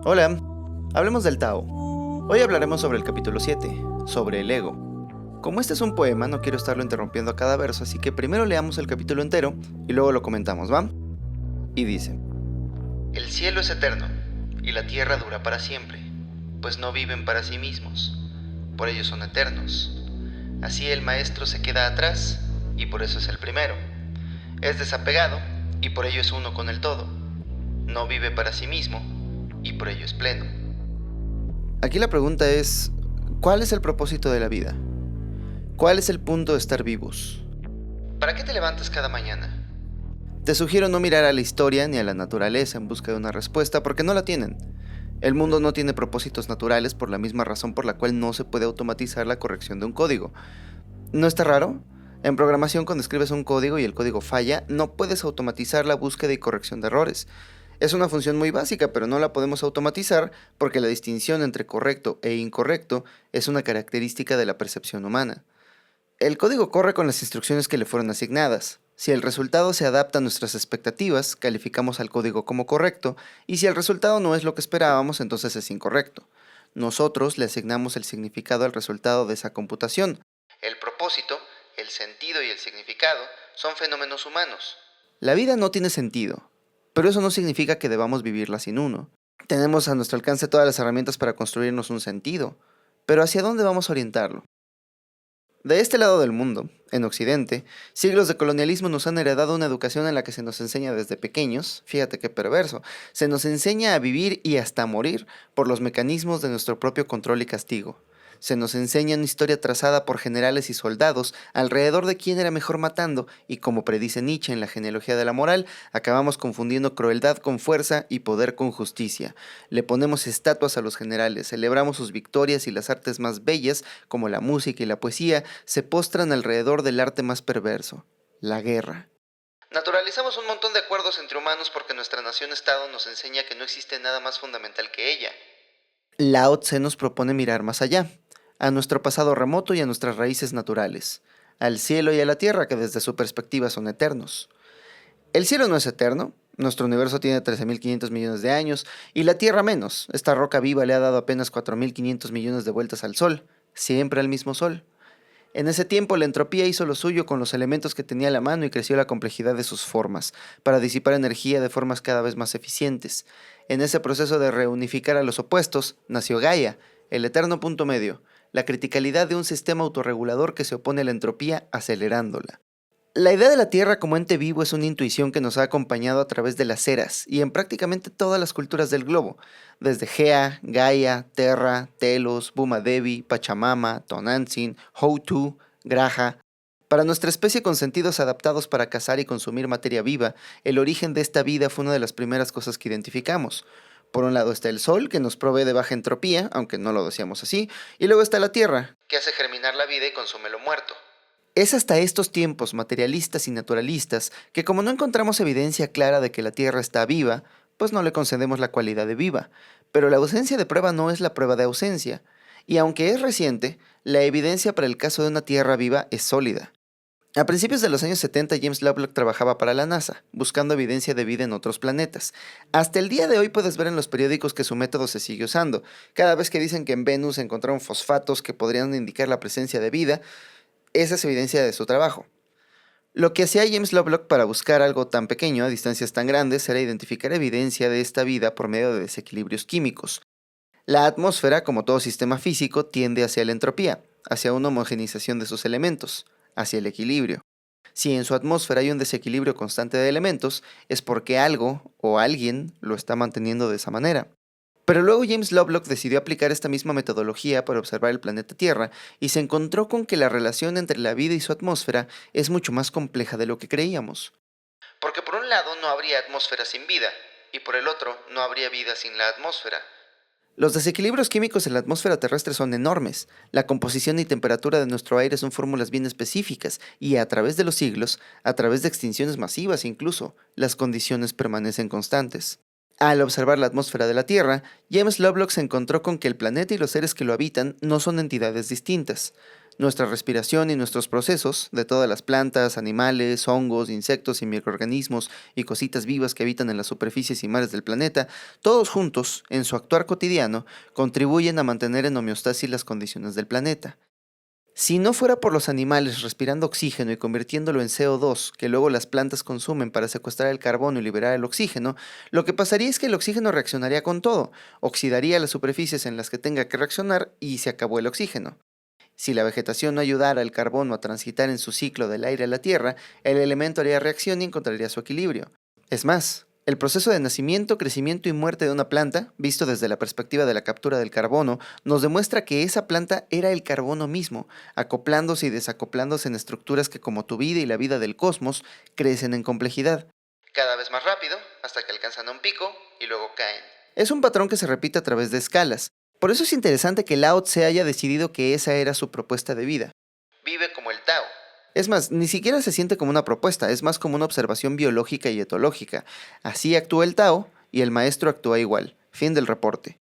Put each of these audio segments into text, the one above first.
Hola, hablemos del Tao. Hoy hablaremos sobre el capítulo 7, sobre el ego. Como este es un poema, no quiero estarlo interrumpiendo a cada verso, así que primero leamos el capítulo entero y luego lo comentamos, ¿va? Y dice: El cielo es eterno, y la tierra dura para siempre, pues no viven para sí mismos, por ello son eternos. Así el maestro se queda atrás, y por eso es el primero. Es desapegado, y por ello es uno con el todo. No vive para sí mismo, y por ello es pleno. Aquí la pregunta es, ¿cuál es el propósito de la vida? ¿Cuál es el punto de estar vivos? ¿Para qué te levantas cada mañana? Te sugiero no mirar a la historia ni a la naturaleza en busca de una respuesta porque no la tienen. El mundo no tiene propósitos naturales por la misma razón por la cual no se puede automatizar la corrección de un código. ¿No está raro? En programación, cuando escribes un código y el código falla, no puedes automatizar la búsqueda y corrección de errores. Es una función muy básica, pero no la podemos automatizar porque la distinción entre correcto e incorrecto es una característica de la percepción humana. El código corre con las instrucciones que le fueron asignadas. Si el resultado se adapta a nuestras expectativas, calificamos al código como correcto, y si el resultado no es lo que esperábamos, entonces es incorrecto. Nosotros le asignamos el significado al resultado de esa computación. El propósito, el sentido y el significado son fenómenos humanos. La vida no tiene sentido, pero eso no significa que debamos vivirla sin uno. Tenemos a nuestro alcance todas las herramientas para construirnos un sentido, pero ¿hacia dónde vamos a orientarlo? De este lado del mundo, en Occidente, siglos de colonialismo nos han heredado una educación en la que se nos enseña desde pequeños, fíjate qué perverso, se nos enseña a vivir y hasta a morir por los mecanismos de nuestro propio control y castigo. Se nos enseña una historia trazada por generales y soldados alrededor de quién era mejor matando y, como predice Nietzsche en la genealogía de la moral, acabamos confundiendo crueldad con fuerza y poder con justicia. Le ponemos estatuas a los generales, celebramos sus victorias y las artes más bellas, como la música y la poesía, se postran alrededor del arte más perverso, la guerra. Naturalizamos un montón de acuerdos entre humanos porque nuestra nación-estado nos enseña que no existe nada más fundamental que ella. Lao Tse nos propone mirar más allá, a nuestro pasado remoto y a nuestras raíces naturales, al cielo y a la tierra que desde su perspectiva son eternos. El cielo no es eterno, nuestro universo tiene 13.500 millones de años y la tierra menos, esta roca viva le ha dado apenas 4.500 millones de vueltas al sol, siempre al mismo sol. En ese tiempo la entropía hizo lo suyo con los elementos que tenía a la mano y creció la complejidad de sus formas, para disipar energía de formas cada vez más eficientes. En ese proceso de reunificar a los opuestos, nació Gaia, el eterno punto medio, la criticalidad de un sistema autorregulador que se opone a la entropía acelerándola. La idea de la Tierra como ente vivo es una intuición que nos ha acompañado a través de las eras y en prácticamente todas las culturas del globo, desde Gea, Gaia, Terra, Telos, Bumadevi, Pachamama, Tonantzin, Houtu, Graha. Para nuestra especie con sentidos adaptados para cazar y consumir materia viva, el origen de esta vida fue una de las primeras cosas que identificamos. Por un lado está el Sol, que nos provee de baja entropía, aunque no lo decíamos así, y luego está la Tierra, que hace germinar la vida y consume lo muerto. Es hasta estos tiempos materialistas y naturalistas que, como no encontramos evidencia clara de que la Tierra está viva, pues no le concedemos la cualidad de viva. Pero la ausencia de prueba no es la prueba de ausencia. Y aunque es reciente, la evidencia para el caso de una Tierra viva es sólida. A principios de los años 70, James Lovelock trabajaba para la NASA, buscando evidencia de vida en otros planetas. Hasta el día de hoy puedes ver en los periódicos que su método se sigue usando. Cada vez que dicen que en Venus encontraron fosfatos que podrían indicar la presencia de vida, esa es evidencia de su trabajo. Lo que hacía James Lovelock para buscar algo tan pequeño a distancias tan grandes era identificar evidencia de esta vida por medio de desequilibrios químicos. La atmósfera, como todo sistema físico, tiende hacia la entropía, hacia una homogeneización de sus elementos, hacia el equilibrio. Si en su atmósfera hay un desequilibrio constante de elementos, es porque algo o alguien lo está manteniendo de esa manera. Pero luego James Lovelock decidió aplicar esta misma metodología para observar el planeta Tierra y se encontró con que la relación entre la vida y su atmósfera es mucho más compleja de lo que creíamos. Porque por un lado no habría atmósfera sin vida, y por el otro no habría vida sin la atmósfera. Los desequilibrios químicos en la atmósfera terrestre son enormes. La composición y temperatura de nuestro aire son fórmulas bien específicas y a través de los siglos, a través de extinciones masivas incluso, las condiciones permanecen constantes. Al observar la atmósfera de la Tierra, James Lovelock se encontró con que el planeta y los seres que lo habitan no son entidades distintas. Nuestra respiración y nuestros procesos, de todas las plantas, animales, hongos, insectos y microorganismos y cositas vivas que habitan en las superficies y mares del planeta, todos juntos, en su actuar cotidiano, contribuyen a mantener en homeostasis las condiciones del planeta. Si no fuera por los animales respirando oxígeno y convirtiéndolo en CO2, que luego las plantas consumen para secuestrar el carbono y liberar el oxígeno, lo que pasaría es que el oxígeno reaccionaría con todo, oxidaría las superficies en las que tenga que reaccionar y se acabó el oxígeno. Si la vegetación no ayudara al carbono a transitar en su ciclo del aire a la Tierra, el elemento haría reacción y encontraría su equilibrio. Es más, el proceso de nacimiento, crecimiento y muerte de una planta, visto desde la perspectiva de la captura del carbono, nos demuestra que esa planta era el carbono mismo, acoplándose y desacoplándose en estructuras que, como tu vida y la vida del cosmos, crecen en complejidad. Cada vez más rápido, hasta que alcanzan un pico y luego caen. Es un patrón que se repite a través de escalas. Por eso es interesante que Lao Tse haya decidido que esa era su propuesta de vida. Vive como el Tao. Es más, ni siquiera se siente como una propuesta, es más como una observación biológica y etológica. Así actúa el Tao y el maestro actúa igual. Fin del reporte.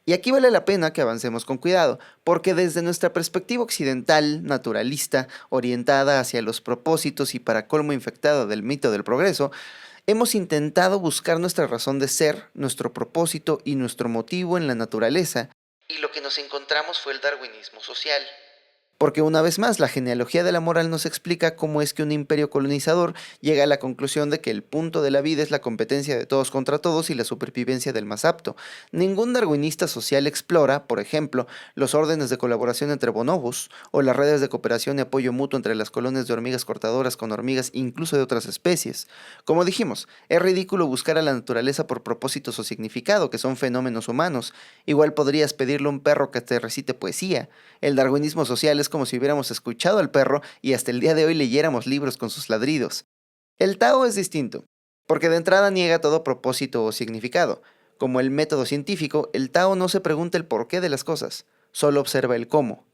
Y aquí vale la pena que avancemos con cuidado, porque desde nuestra perspectiva occidental, naturalista, orientada hacia los propósitos y para colmo infectada del mito del progreso, hemos intentado buscar nuestra razón de ser, nuestro propósito y nuestro motivo en la naturaleza, y lo que nos encontramos fue el darwinismo social. Porque una vez más, la genealogía de la moral nos explica cómo es que un imperio colonizador llega a la conclusión de que el punto de la vida es la competencia de todos contra todos y la supervivencia del más apto. Ningún darwinista social explora, por ejemplo, los órdenes de colaboración entre bonobos o las redes de cooperación y apoyo mutuo entre las colonias de hormigas cortadoras con hormigas incluso de otras especies. Como dijimos, es ridículo buscar a la naturaleza por propósitos o significado, que son fenómenos humanos. Igual podrías pedirle a un perro que te recite poesía. El darwinismo social es como si hubiéramos escuchado al perro y hasta el día de hoy leyéramos libros con sus ladridos. El Tao es distinto, porque de entrada niega todo propósito o significado. Como el método científico, el Tao no se pregunta el porqué de las cosas, solo observa el cómo.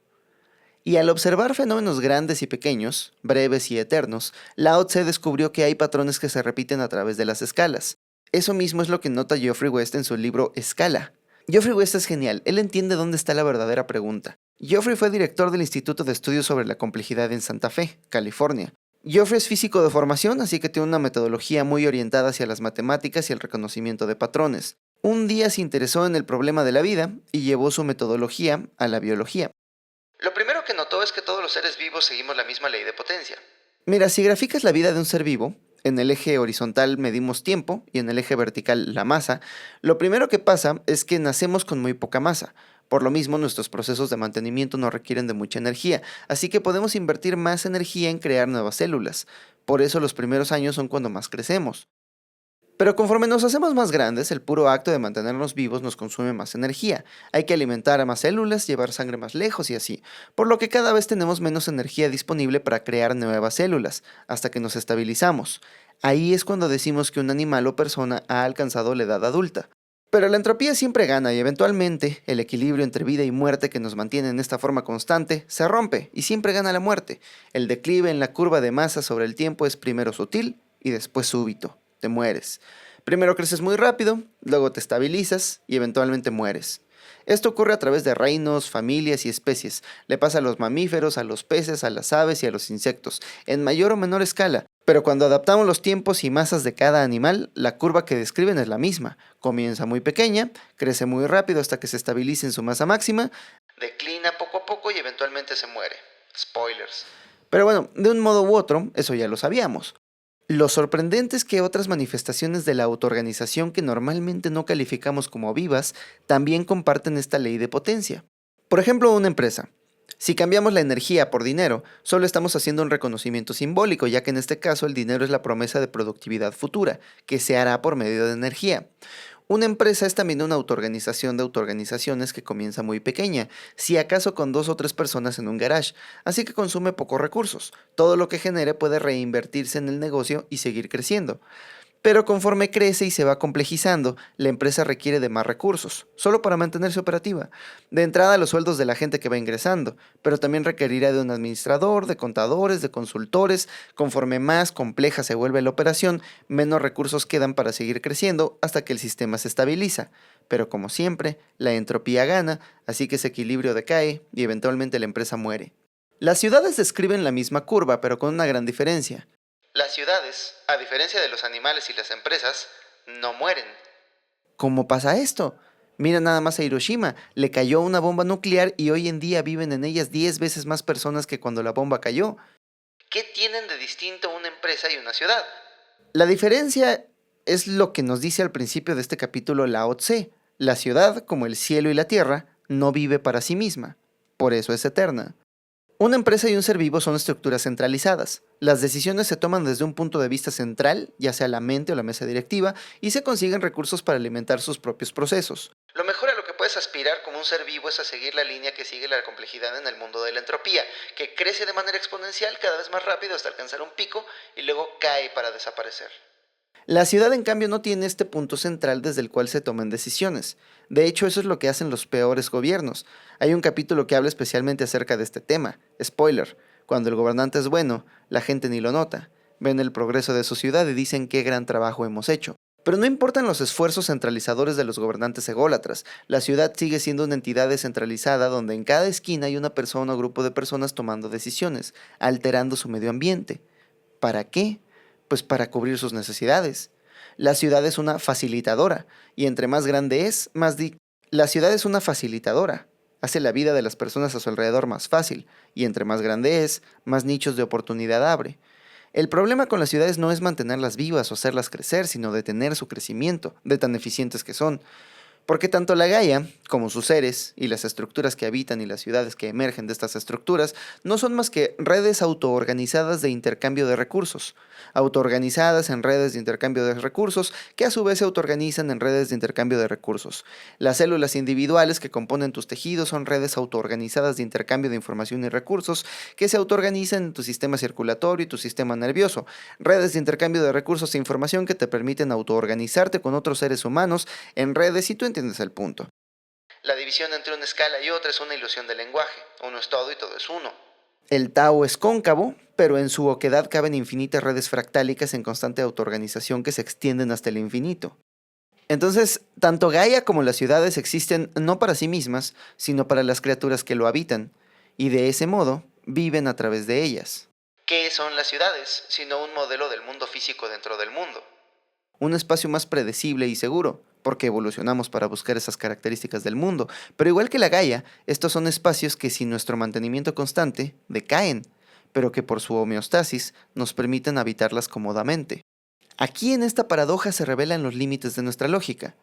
Y al observar fenómenos grandes y pequeños, breves y eternos, Lao Tse descubrió que hay patrones que se repiten a través de las escalas. Eso mismo es lo que nota Geoffrey West en su libro Escala. Geoffrey West es genial, él entiende dónde está la verdadera pregunta. Geoffrey fue director del Instituto de Estudios sobre la Complejidad en Santa Fe, California. Geoffrey es físico de formación, así que tiene una metodología muy orientada hacia las matemáticas y el reconocimiento de patrones. Un día se interesó en el problema de la vida y llevó su metodología a la biología. Lo primero que notó es que todos los seres vivos seguimos la misma ley de potencia. Mira, si graficas la vida de un ser vivo, en el eje horizontal medimos tiempo y en el eje vertical la masa, lo primero que pasa es que nacemos con muy poca masa. Por lo mismo, nuestros procesos de mantenimiento no requieren de mucha energía, así que podemos invertir más energía en crear nuevas células. Por eso los primeros años son cuando más crecemos. Pero conforme nos hacemos más grandes, el puro acto de mantenernos vivos nos consume más energía. Hay que alimentar a más células, llevar sangre más lejos y así, por lo que cada vez tenemos menos energía disponible para crear nuevas células, hasta que nos estabilizamos. Ahí es cuando decimos que un animal o persona ha alcanzado la edad adulta. Pero la entropía siempre gana y eventualmente el equilibrio entre vida y muerte que nos mantiene en esta forma constante se rompe y siempre gana la muerte. El declive en la curva de masa sobre el tiempo es primero sutil y después súbito. Te mueres. Primero creces muy rápido, luego te estabilizas y eventualmente mueres. Esto ocurre a través de reinos, familias y especies. Le pasa a los mamíferos, a los peces, a las aves y a los insectos, en mayor o menor escala. Pero cuando adaptamos los tiempos y masas de cada animal, la curva que describen es la misma. Comienza muy pequeña, crece muy rápido hasta que se estabilice en su masa máxima, declina poco a poco y eventualmente se muere. Spoilers. Pero bueno, de un modo u otro, eso ya lo sabíamos. Lo sorprendente es que otras manifestaciones de la autoorganización que normalmente no calificamos como vivas también comparten esta ley de potencia. Por ejemplo, una empresa. Si cambiamos la energía por dinero, solo estamos haciendo un reconocimiento simbólico, ya que en este caso el dinero es la promesa de productividad futura, que se hará por medio de energía. Una empresa es también una autoorganización de autoorganizaciones que comienza muy pequeña, si acaso con 2 o 3 personas en un garage, así que consume pocos recursos. Todo lo que genere puede reinvertirse en el negocio y seguir creciendo. Pero conforme crece y se va complejizando, la empresa requiere de más recursos, solo para mantenerse operativa. De entrada, los sueldos de la gente que va ingresando, pero también requerirá de un administrador, de contadores, de consultores. Conforme más compleja se vuelve la operación, menos recursos quedan para seguir creciendo hasta que el sistema se estabiliza. Pero como siempre, la entropía gana, así que ese equilibrio decae y eventualmente la empresa muere. Las ciudades describen la misma curva, pero con una gran diferencia. Las ciudades, a diferencia de los animales y las empresas, no mueren. ¿Cómo pasa esto? Mira nada más a Hiroshima, le cayó una bomba nuclear y hoy en día viven en ellas 10 veces más personas que cuando la bomba cayó. ¿Qué tienen de distinto una empresa y una ciudad? La diferencia es lo que nos dice al principio de este capítulo Lao Tse. La ciudad, como el cielo y la tierra, no vive para sí misma, por eso es eterna. Una empresa y un ser vivo son estructuras centralizadas. Las decisiones se toman desde un punto de vista central, ya sea la mente o la mesa directiva, y se consiguen recursos para alimentar sus propios procesos. Lo mejor a lo que puedes aspirar como un ser vivo es a seguir la línea que sigue la complejidad en el mundo de la entropía, que crece de manera exponencial cada vez más rápido hasta alcanzar un pico y luego cae para desaparecer. La ciudad, en cambio, no tiene este punto central desde el cual se toman decisiones. De hecho, eso es lo que hacen los peores gobiernos. Hay un capítulo que habla especialmente acerca de este tema. Spoiler, cuando el gobernante es bueno, la gente ni lo nota. Ven el progreso de su ciudad y dicen qué gran trabajo hemos hecho. Pero no importan los esfuerzos centralizadores de los gobernantes ególatras, la ciudad sigue siendo una entidad descentralizada donde en cada esquina hay una persona o grupo de personas tomando decisiones, alterando su medio ambiente. ¿Para qué? Pues para cubrir sus necesidades. La ciudad es una facilitadora, y entre más grande es, La ciudad es una facilitadora, hace la vida de las personas a su alrededor más fácil, y entre más grande es, más nichos de oportunidad abre. El problema con las ciudades no es mantenerlas vivas o hacerlas crecer, sino detener su crecimiento, de tan eficientes que son. Porque tanto la Gaia, como sus seres, y las estructuras que habitan y las ciudades que emergen de estas estructuras, no son más que redes autoorganizadas de intercambio de recursos. Autoorganizadas en redes de intercambio de recursos, que a su vez se autoorganizan en redes de intercambio de recursos. Las células individuales que componen tus tejidos son redes autoorganizadas de intercambio de información y recursos, que se autoorganizan en tu sistema circulatorio y tu sistema nervioso. Redes de intercambio de recursos e información que te permiten autoorganizarte con otros seres humanos en redes y tú entiendes el punto. La división entre una escala y otra es una ilusión del lenguaje. Uno es todo y todo es uno. El Tao es cóncavo, pero en su oquedad caben infinitas redes fractálicas en constante autoorganización que se extienden hasta el infinito. Entonces, tanto Gaia como las ciudades existen no para sí mismas, sino para las criaturas que lo habitan, y de ese modo viven a través de ellas. ¿Qué son las ciudades, sino un modelo del mundo físico dentro del mundo? Un espacio más predecible y seguro, porque evolucionamos para buscar esas características del mundo. Pero igual que la Gaia, estos son espacios que sin nuestro mantenimiento constante decaen, pero que por su homeostasis nos permiten habitarlas cómodamente. Aquí en esta paradoja se revelan los límites de nuestra lógica.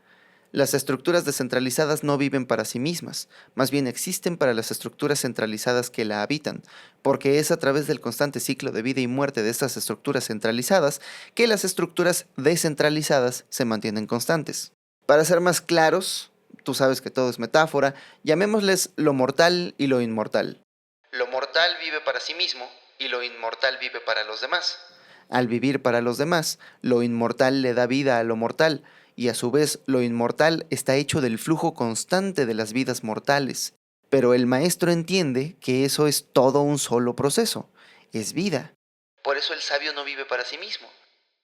Las estructuras descentralizadas no viven para sí mismas, más bien existen para las estructuras centralizadas que la habitan, porque es a través del constante ciclo de vida y muerte de estas estructuras centralizadas que las estructuras descentralizadas se mantienen constantes. Para ser más claros, tú sabes que todo es metáfora, llamémosles lo mortal y lo inmortal. Lo mortal vive para sí mismo y lo inmortal vive para los demás. Al vivir para los demás, lo inmortal le da vida a lo mortal, y a su vez lo inmortal está hecho del flujo constante de las vidas mortales. Pero el maestro entiende que eso es todo un solo proceso, es vida. Por eso el sabio no vive para sí mismo.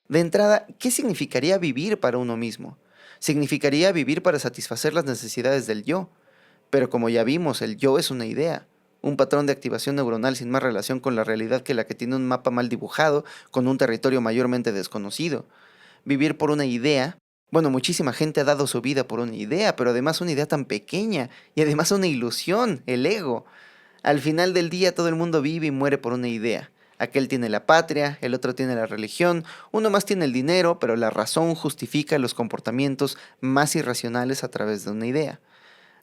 De entrada, ¿qué significaría vivir para uno mismo? Significaría vivir para satisfacer las necesidades del yo. Pero como ya vimos, el yo es una idea, un patrón de activación neuronal sin más relación con la realidad que la que tiene un mapa mal dibujado, con un territorio mayormente desconocido. Vivir por una idea. Bueno, muchísima gente ha dado su vida por una idea, pero además una idea tan pequeña, y además una ilusión, el ego. Al final del día todo el mundo vive y muere por una idea. Aquel tiene la patria, el otro tiene la religión, uno más tiene el dinero, pero la razón justifica los comportamientos más irracionales a través de una idea.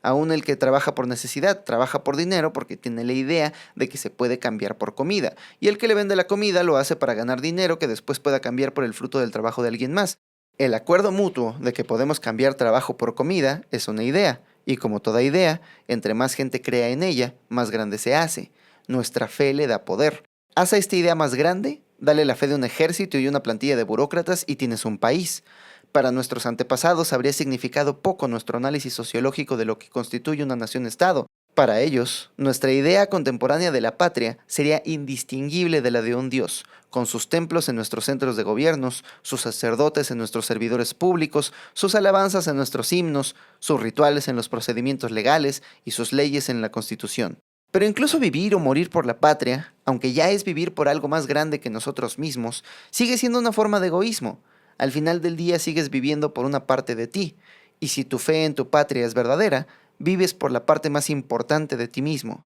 Aún el que trabaja por necesidad, trabaja por dinero porque tiene la idea de que se puede cambiar por comida, y el que le vende la comida lo hace para ganar dinero que después pueda cambiar por el fruto del trabajo de alguien más. El acuerdo mutuo de que podemos cambiar trabajo por comida es una idea, y como toda idea, entre más gente crea en ella, más grande se hace. Nuestra fe le da poder. Haz a esta idea más grande, dale la fe de un ejército y una plantilla de burócratas y tienes un país. Para nuestros antepasados habría significado poco nuestro análisis sociológico de lo que constituye una nación-estado. Para ellos, nuestra idea contemporánea de la patria sería indistinguible de la de un dios, con sus templos en nuestros centros de gobiernos, sus sacerdotes en nuestros servidores públicos, sus alabanzas en nuestros himnos, sus rituales en los procedimientos legales y sus leyes en la Constitución. Pero incluso vivir o morir por la patria, aunque ya es vivir por algo más grande que nosotros mismos, sigue siendo una forma de egoísmo. Al final del día sigues viviendo por una parte de ti, y si tu fe en tu patria es verdadera, vives por la parte más importante de ti mismo.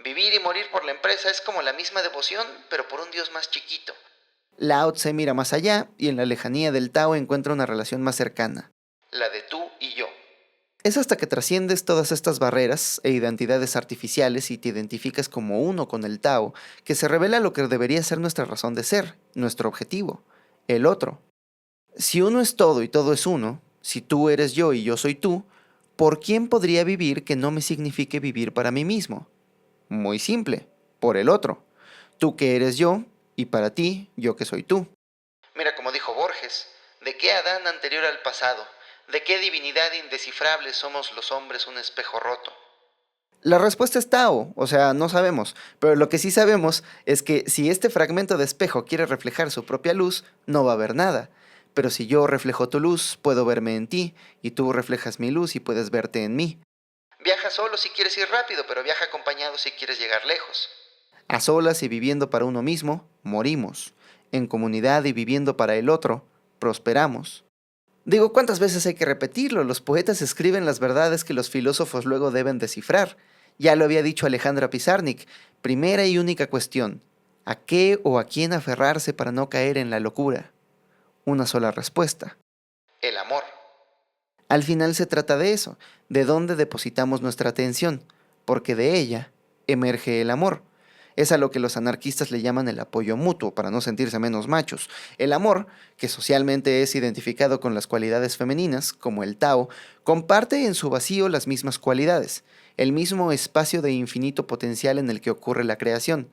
Vivir y morir por la empresa es como la misma devoción, pero por un Dios más chiquito. Lao Tse mira más allá y en la lejanía del Tao encuentra una relación más cercana, la de tú y yo. Es hasta que trasciendes todas estas barreras e identidades artificiales y te identificas como uno con el Tao, que se revela lo que debería ser nuestra razón de ser, nuestro objetivo, el otro. Si uno es todo y todo es uno, si tú eres yo y yo soy tú, ¿por quién podría vivir que no me signifique vivir para mí mismo? Muy simple, por el otro. Tú que eres yo y para ti, yo que soy tú. Mira como dijo Borges, ¿de qué Adán anterior al pasado? ¿De qué divinidad indescifrable somos los hombres un espejo roto? La respuesta es Tao, o sea, no sabemos, pero lo que sí sabemos es que si este fragmento de espejo quiere reflejar su propia luz, no va a haber nada. Pero si yo reflejo tu luz, puedo verme en ti, y tú reflejas mi luz y puedes verte en mí. Viaja solo si quieres ir rápido, pero viaja acompañado si quieres llegar lejos. A solas y viviendo para uno mismo, morimos. En comunidad y viviendo para el otro, prosperamos. Digo, ¿cuántas veces hay que repetirlo? Los poetas escriben las verdades que los filósofos luego deben descifrar. Ya lo había dicho Alejandra Pizarnik, primera y única cuestión, ¿a qué o a quién aferrarse para no caer en la locura? Una sola respuesta, el amor. Al final se trata de eso, de dónde depositamos nuestra atención, porque de ella emerge el amor. Es a lo que los anarquistas le llaman el apoyo mutuo, para no sentirse menos machos. El amor, que socialmente es identificado con las cualidades femeninas, como el Tao, comparte en su vacío las mismas cualidades, el mismo espacio de infinito potencial en el que ocurre la creación.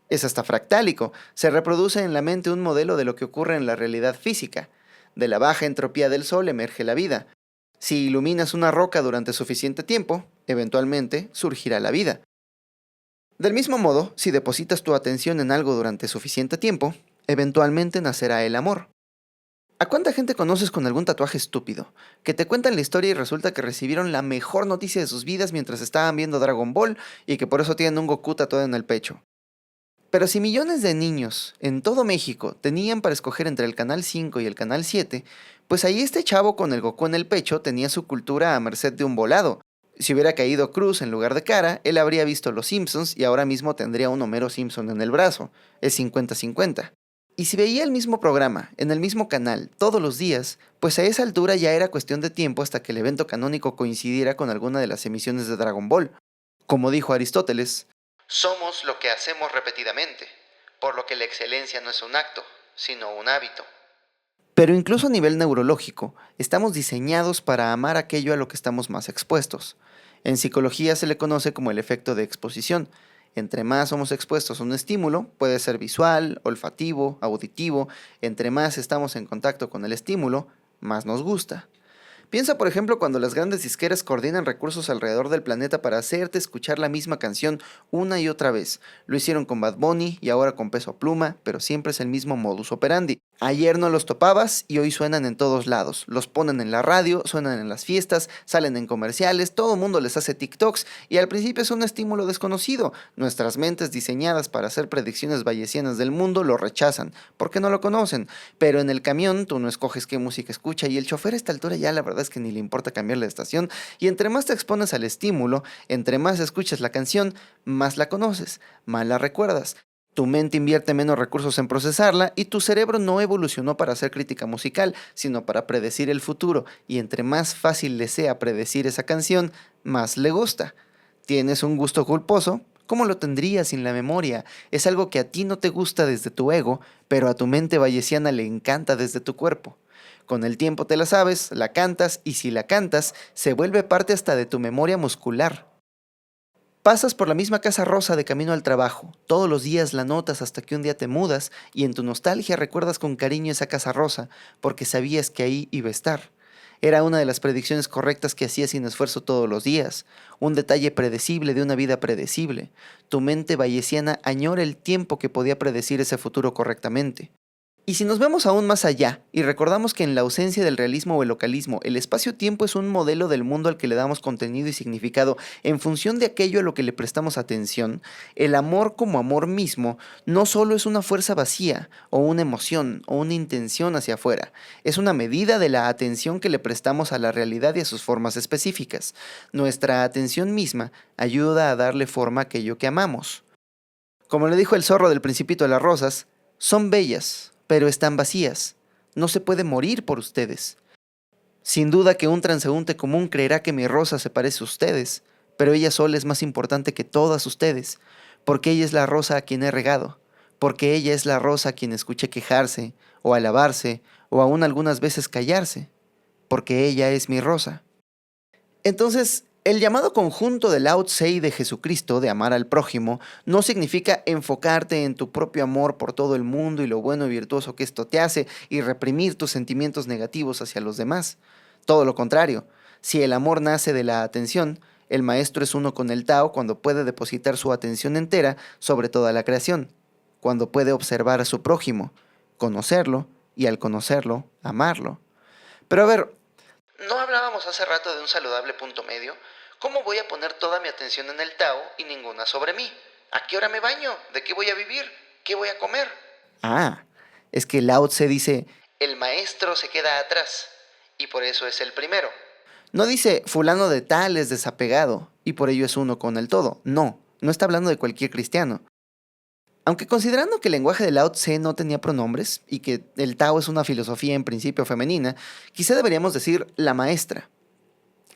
Es hasta fractálico, se reproduce en la mente un modelo de lo que ocurre en la realidad física. De la baja entropía del Sol emerge la vida. Si iluminas una roca durante suficiente tiempo, eventualmente surgirá la vida. Del mismo modo, si depositas tu atención en algo durante suficiente tiempo, eventualmente nacerá el amor. ¿A cuánta gente conoces con algún tatuaje estúpido? Que te cuentan la historia y resulta que recibieron la mejor noticia de sus vidas mientras estaban viendo Dragon Ball y que por eso tienen un Goku tatuado en el pecho. Pero si millones de niños en todo México tenían para escoger entre el Canal 5 y el Canal 7, pues ahí este chavo con el Goku en el pecho tenía su cultura a merced de un volado. Si hubiera caído cruz en lugar de cara, él habría visto Los Simpsons y ahora mismo tendría un Homero Simpson en el brazo. Es 50-50. Y si veía el mismo programa, en el mismo canal, todos los días, pues a esa altura ya era cuestión de tiempo hasta que el evento canónico coincidiera con alguna de las emisiones de Dragon Ball. Como dijo Aristóteles, somos lo que hacemos repetidamente, por lo que la excelencia no es un acto, sino un hábito. Pero incluso a nivel neurológico, estamos diseñados para amar aquello a lo que estamos más expuestos. En psicología se le conoce como el efecto de exposición. Entre más somos expuestos a un estímulo, puede ser visual, olfativo, auditivo, entre más estamos en contacto con el estímulo, más nos gusta. Piensa, por ejemplo, cuando las grandes disqueras coordinan recursos alrededor del planeta para hacerte escuchar la misma canción una y otra vez. Lo hicieron con Bad Bunny y ahora con Peso Pluma, pero siempre es el mismo modus operandi. Ayer no los topabas y hoy suenan en todos lados. Los ponen en la radio, suenan en las fiestas, salen en comerciales, todo el mundo les hace TikToks y al principio es un estímulo desconocido. Nuestras mentes diseñadas para hacer predicciones bayesianas del mundo lo rechazan, porque no lo conocen. Pero en el camión tú no escoges qué música escucha y el chofer a esta altura ya la verdad es que ni le importa cambiar la estación y entre más te expones al estímulo, entre más escuchas la canción, más la conoces, más la recuerdas. Tu mente invierte menos recursos en procesarla y tu cerebro no evolucionó para hacer crítica musical, sino para predecir el futuro, y entre más fácil le sea predecir esa canción, más le gusta. ¿Tienes un gusto culposo? ¿Cómo lo tendrías sin la memoria? Es algo que a ti no te gusta desde tu ego, pero a tu mente bayesiana le encanta desde tu cuerpo. Con el tiempo te la sabes, la cantas y si la cantas, se vuelve parte hasta de tu memoria muscular. Pasas por la misma casa rosa de camino al trabajo. Todos los días la notas hasta que un día te mudas y en tu nostalgia recuerdas con cariño esa casa rosa porque sabías que ahí iba a estar. Era una de las predicciones correctas que hacías sin esfuerzo todos los días. Un detalle predecible de una vida predecible. Tu mente bayesiana añora el tiempo que podía predecir ese futuro correctamente. Y si nos vemos aún más allá y recordamos que en la ausencia del realismo o el localismo, el espacio-tiempo es un modelo del mundo al que le damos contenido y significado en función de aquello a lo que le prestamos atención, el amor como amor mismo no solo es una fuerza vacía o una emoción o una intención hacia afuera, es una medida de la atención que le prestamos a la realidad y a sus formas específicas. Nuestra atención misma ayuda a darle forma a aquello que amamos. Como le dijo el zorro del Principito de las Rosas, son bellas, pero están vacías. No se puede morir por ustedes. Sin duda que un transeúnte común creerá que mi rosa se parece a ustedes, pero ella sola es más importante que todas ustedes, porque ella es la rosa a quien he regado, porque ella es la rosa a quien escuché quejarse, o alabarse, o aún algunas veces callarse, porque ella es mi rosa. Entonces, el llamado conjunto del Lao Tse y de Jesucristo de amar al prójimo no significa enfocarte en tu propio amor por todo el mundo y lo bueno y virtuoso que esto te hace y reprimir tus sentimientos negativos hacia los demás. Todo lo contrario, si el amor nace de la atención, el maestro es uno con el Tao cuando puede depositar su atención entera sobre toda la creación, cuando puede observar a su prójimo, conocerlo y al conocerlo, amarlo. Pero a ver, ¿no hablábamos hace rato de un saludable punto medio? ¿Cómo voy a poner toda mi atención en el Tao y ninguna sobre mí? ¿A qué hora me baño? ¿De qué voy a vivir? ¿Qué voy a comer? Ah, es que Lao Tse dice, el maestro se queda atrás, y por eso es el primero. No dice, fulano de tal es desapegado, y por ello es uno con el todo. No, no está hablando de cualquier cristiano. Aunque considerando que el lenguaje de Lao Tse no tenía pronombres y que el Tao es una filosofía en principio femenina, quizá deberíamos decir la maestra.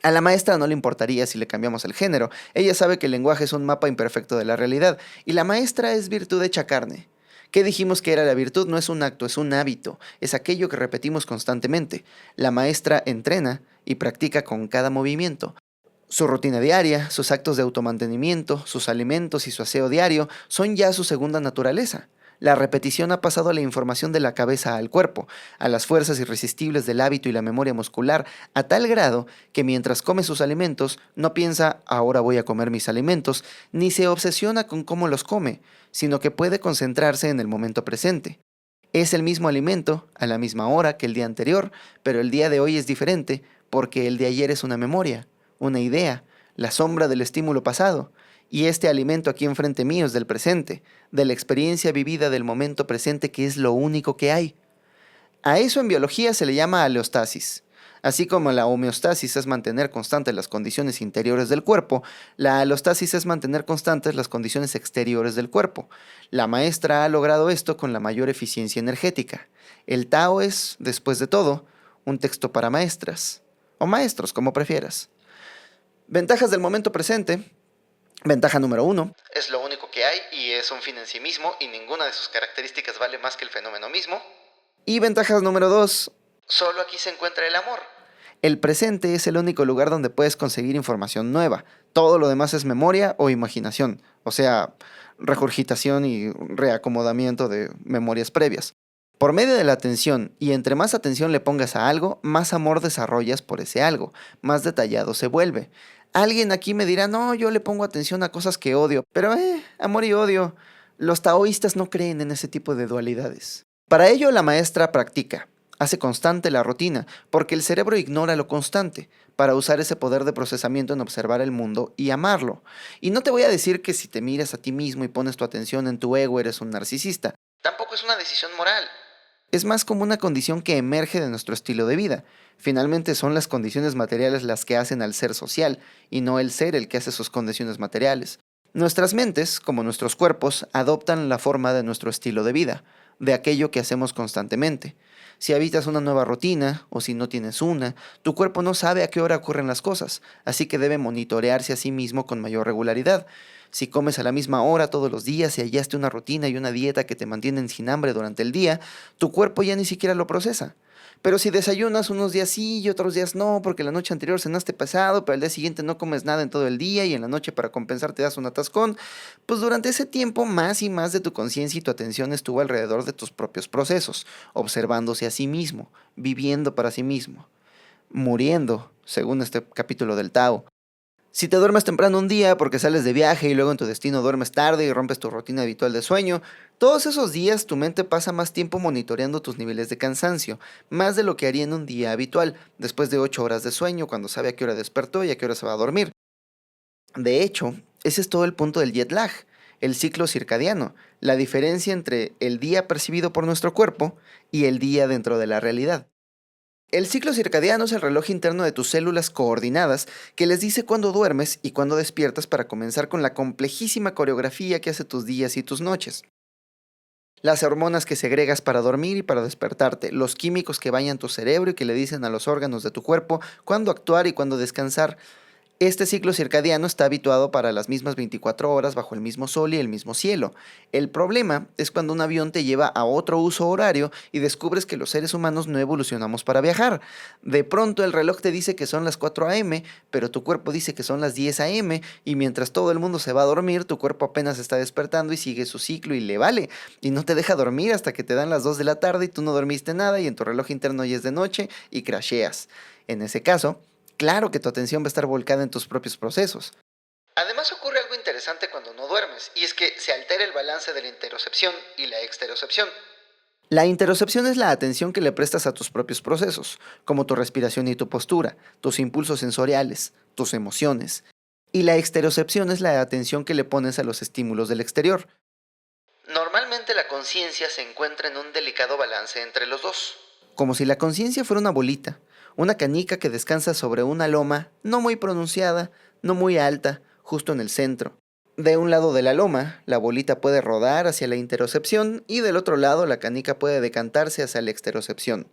A la maestra no le importaría si le cambiamos el género, ella sabe que el lenguaje es un mapa imperfecto de la realidad, y la maestra es virtud hecha carne. ¿Qué dijimos que era la virtud? No es un acto, es un hábito, es aquello que repetimos constantemente. La maestra entrena y practica con cada movimiento. Su rutina diaria, sus actos de automantenimiento, sus alimentos y su aseo diario son ya su segunda naturaleza. La repetición ha pasado la información de la cabeza al cuerpo, a las fuerzas irresistibles del hábito y la memoria muscular, a tal grado que mientras come sus alimentos no piensa ahora voy a comer mis alimentos, ni se obsesiona con cómo los come, sino que puede concentrarse en el momento presente. Es el mismo alimento, a la misma hora que el día anterior, pero el día de hoy es diferente porque el de ayer es una memoria, una idea, la sombra del estímulo pasado, y este alimento aquí enfrente mío es del presente, de la experiencia vivida del momento presente que es lo único que hay. A eso en biología se le llama aleostasis. Así como la homeostasis es mantener constantes las condiciones interiores del cuerpo, la alostasis es mantener constantes las condiciones exteriores del cuerpo. La maestra ha logrado esto con la mayor eficiencia energética. El Tao es, después de todo, un texto para maestras, o maestros, como prefieras. Ventajas del momento presente. Ventaja número 1. Es lo único que hay y es un fin en sí mismo y ninguna de sus características vale más que el fenómeno mismo. Y ventajas número 2. Solo aquí se encuentra el amor. El presente es el único lugar donde puedes conseguir información nueva. Todo lo demás es memoria o imaginación, o sea, regurgitación y reacomodamiento de memorias previas. Por medio de la atención, y entre más atención le pongas a algo, más amor desarrollas por ese algo, más detallado se vuelve. Alguien aquí me dirá, no, yo le pongo atención a cosas que odio, pero amor y odio. Los taoístas no creen en ese tipo de dualidades. Para ello la maestra practica, hace constante la rutina, porque el cerebro ignora lo constante, para usar ese poder de procesamiento en observar el mundo y amarlo. Y no te voy a decir que si te miras a ti mismo y pones tu atención en tu ego eres un narcisista. Tampoco es una decisión moral. Es más como una condición que emerge de nuestro estilo de vida. Finalmente son las condiciones materiales las que hacen al ser social, y no el ser el que hace sus condiciones materiales. Nuestras mentes, como nuestros cuerpos, adoptan la forma de nuestro estilo de vida, de aquello que hacemos constantemente. Si habitas una nueva rutina, o si no tienes una, tu cuerpo no sabe a qué hora ocurren las cosas, así que debe monitorearse a sí mismo con mayor regularidad. Si comes a la misma hora todos los días y hallaste una rutina y una dieta que te mantienen sin hambre durante el día, tu cuerpo ya ni siquiera lo procesa. Pero si desayunas unos días sí y otros días no, porque la noche anterior cenaste pesado, pero al día siguiente no comes nada en todo el día y en la noche para compensar te das un atascón, pues durante ese tiempo más y más de tu conciencia y tu atención estuvo alrededor de tus propios procesos, observándose a sí mismo, viviendo para sí mismo, muriendo, según este capítulo del Tao. Si te duermes temprano un día porque sales de viaje y luego en tu destino duermes tarde y rompes tu rutina habitual de sueño, todos esos días tu mente pasa más tiempo monitoreando tus niveles de cansancio, más de lo que haría en un día habitual, después de 8 horas de sueño, cuando sabe a qué hora despertó y a qué hora se va a dormir. De hecho, ese es todo el punto del jet lag, el ciclo circadiano, la diferencia entre el día percibido por nuestro cuerpo y el día dentro de la realidad. El ciclo circadiano es el reloj interno de tus células coordinadas que les dice cuándo duermes y cuándo despiertas para comenzar con la complejísima coreografía que hace tus días y tus noches. Las hormonas que segregas para dormir y para despertarte, los químicos que bañan tu cerebro y que le dicen a los órganos de tu cuerpo cuándo actuar y cuándo descansar. Este ciclo circadiano está habituado para las mismas 24 horas bajo el mismo sol y el mismo cielo. El problema es cuando un avión te lleva a otro uso horario y descubres que los seres humanos no evolucionamos para viajar. De pronto el reloj te dice que son las 4 a.m., pero tu cuerpo dice que son las 10 a.m. y mientras todo el mundo se va a dormir, tu cuerpo apenas está despertando y sigue su ciclo y le vale. Y no te deja dormir hasta que te dan las 2 de la tarde y tú no dormiste nada y en tu reloj interno ya es de noche y crasheas. En ese caso, claro que tu atención va a estar volcada en tus propios procesos. Además ocurre algo interesante cuando no duermes, y es que se altera el balance de la interocepción y la exterocepción. La interocepción es la atención que le prestas a tus propios procesos, como tu respiración y tu postura, tus impulsos sensoriales, tus emociones. Y la exterocepción es la atención que le pones a los estímulos del exterior. Normalmente la conciencia se encuentra en un delicado balance entre los dos. Como si la conciencia fuera una bolita, una canica que descansa sobre una loma no muy pronunciada, no muy alta, justo en el centro. De un lado de la loma, la bolita puede rodar hacia la interocepción y del otro lado la canica puede decantarse hacia la exterocepción.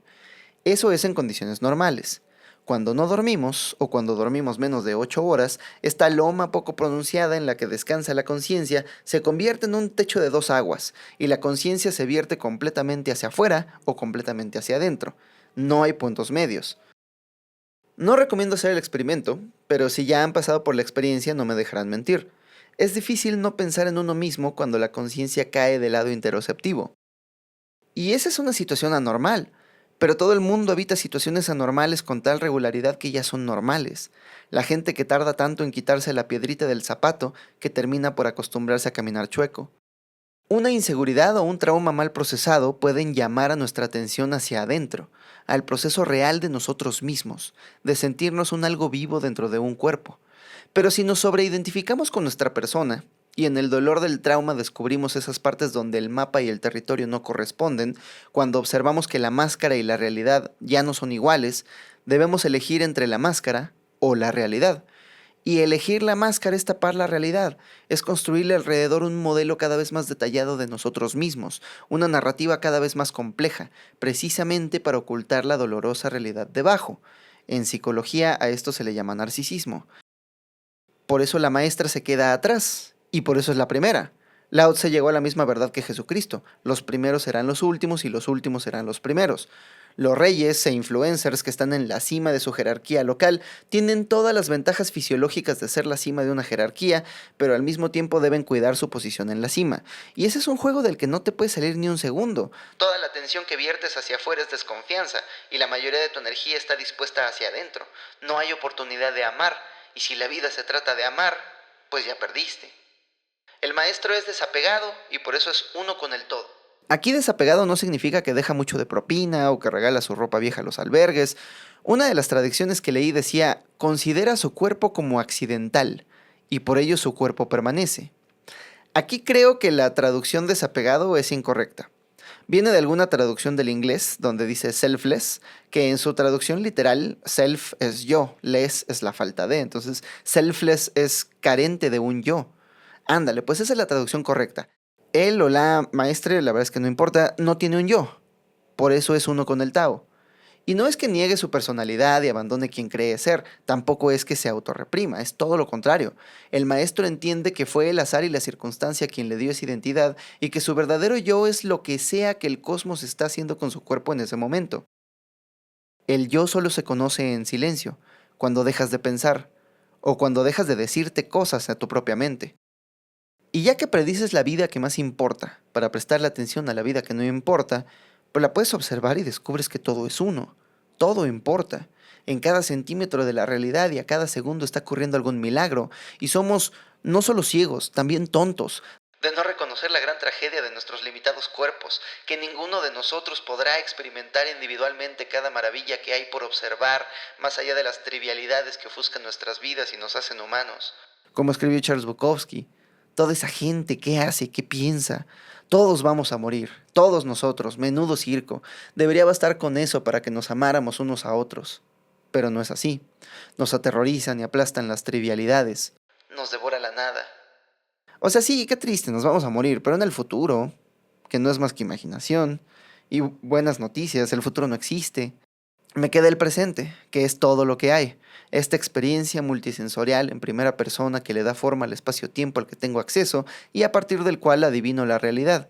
Eso es en condiciones normales. Cuando no dormimos, o cuando dormimos menos de 8 horas, esta loma poco pronunciada en la que descansa la conciencia se convierte en un techo de dos aguas, y la conciencia se vierte completamente hacia afuera o completamente hacia adentro. No hay puntos medios. No recomiendo hacer el experimento, pero si ya han pasado por la experiencia no me dejarán mentir. Es difícil no pensar en uno mismo cuando la conciencia cae del lado interoceptivo. Y esa es una situación anormal, pero todo el mundo habita situaciones anormales con tal regularidad que ya son normales. La gente que tarda tanto en quitarse la piedrita del zapato que termina por acostumbrarse a caminar chueco. Una inseguridad o un trauma mal procesado pueden llamar a nuestra atención hacia adentro, al proceso real de nosotros mismos, de sentirnos un algo vivo dentro de un cuerpo. Pero si nos sobreidentificamos con nuestra persona, y en el dolor del trauma descubrimos esas partes donde el mapa y el territorio no corresponden, cuando observamos que la máscara y la realidad ya no son iguales, debemos elegir entre la máscara o la realidad. Y elegir la máscara es tapar la realidad, es construirle alrededor un modelo cada vez más detallado de nosotros mismos, una narrativa cada vez más compleja, precisamente para ocultar la dolorosa realidad debajo. En psicología a esto se le llama narcisismo. Por eso la maestra se queda atrás, y por eso es la primera. Lao Tse llegó a la misma verdad que Jesucristo, los primeros serán los últimos y los últimos serán los primeros. Los reyes e influencers que están en la cima de su jerarquía local tienen todas las ventajas fisiológicas de ser la cima de una jerarquía, pero al mismo tiempo deben cuidar su posición en la cima. Y ese es un juego del que no te puedes salir ni un segundo. Toda la atención que viertes hacia afuera es desconfianza, y la mayoría de tu energía está dispuesta hacia adentro. No hay oportunidad de amar, y si la vida se trata de amar, pues ya perdiste. El maestro es desapegado y por eso es uno con el todo. Aquí desapegado no significa que deja mucho de propina o que regala su ropa vieja a los albergues. Una de las traducciones que leí decía, considera su cuerpo como accidental y por ello su cuerpo permanece. Aquí creo que la traducción desapegado es incorrecta. Viene de alguna traducción del inglés donde dice selfless, que en su traducción literal self es yo, less es la falta de, entonces selfless es carente de un yo. Ándale, pues esa es la traducción correcta. Él o la maestre, la verdad es que no importa, no tiene un yo. Por eso es uno con el Tao. Y no es que niegue su personalidad y abandone quien cree ser, tampoco es que se autorreprima, es todo lo contrario. El maestro entiende que fue el azar y la circunstancia quien le dio esa identidad y que su verdadero yo es lo que sea que el cosmos está haciendo con su cuerpo en ese momento. El yo solo se conoce en silencio, cuando dejas de pensar, o cuando dejas de decirte cosas a tu propia mente. Y ya que predices la vida que más importa, para prestarle atención a la vida que no importa, pues la puedes observar y descubres que todo es uno. Todo importa. En cada centímetro de la realidad y a cada segundo está ocurriendo algún milagro. Y somos no solo ciegos, también tontos, de no reconocer la gran tragedia de nuestros limitados cuerpos, que ninguno de nosotros podrá experimentar individualmente cada maravilla que hay por observar, más allá de las trivialidades que ofuscan nuestras vidas y nos hacen humanos. Como escribió Charles Bukowski, toda esa gente, ¿qué hace? ¿Qué piensa? Todos vamos a morir, todos nosotros, menudo circo. Debería bastar con eso para que nos amáramos unos a otros. Pero no es así. Nos aterrorizan y aplastan las trivialidades. Nos devora la nada. O sea, sí, qué triste, nos vamos a morir, pero en el futuro, que no es más que imaginación, y buenas noticias, el futuro no existe. Me queda el presente, que es todo lo que hay. Esta experiencia multisensorial en primera persona que le da forma al espacio-tiempo al que tengo acceso y a partir del cual adivino la realidad.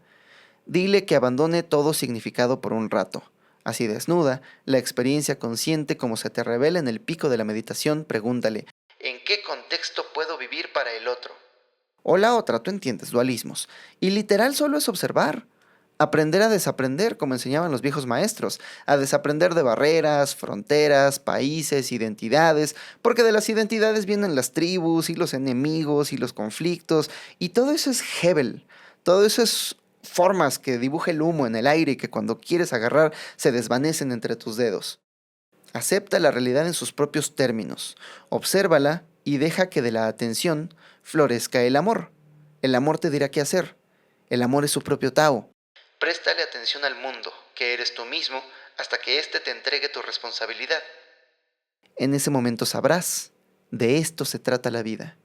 Dile que abandone todo significado por un rato. Así desnuda, la experiencia consciente como se te revela en el pico de la meditación, pregúntale, ¿en qué contexto puedo vivir para el otro? O la otra, tú entiendes, dualismos. Y literal solo es observar. Aprender a desaprender, como enseñaban los viejos maestros, a desaprender de barreras, fronteras, países, identidades, porque de las identidades vienen las tribus y los enemigos y los conflictos, y todo eso es Hebel, todo eso es formas que dibuja el humo en el aire y que cuando quieres agarrar se desvanecen entre tus dedos. Acepta la realidad en sus propios términos, obsérvala y deja que de la atención florezca el amor. El amor te dirá qué hacer. El amor es su propio Tao. Préstale atención al mundo, que eres tú mismo, hasta que éste te entregue tu responsabilidad. En ese momento sabrás, de esto se trata la vida.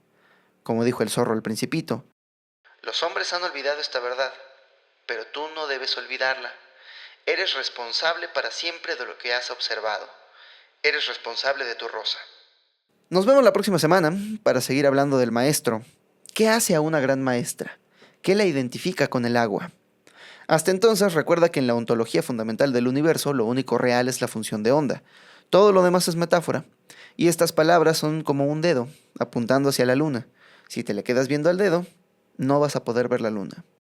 Como dijo el zorro al principito, los hombres han olvidado esta verdad, pero tú no debes olvidarla. Eres responsable para siempre de lo que has observado. Eres responsable de tu rosa. Nos vemos la próxima semana para seguir hablando del maestro. ¿Qué hace a una gran maestra? ¿Qué la identifica con el agua? Hasta entonces recuerda que en la ontología fundamental del universo lo único real es la función de onda. Todo lo demás es metáfora. Y estas palabras son como un dedo, apuntando hacia la luna. Si te le quedas viendo al dedo, no vas a poder ver la luna.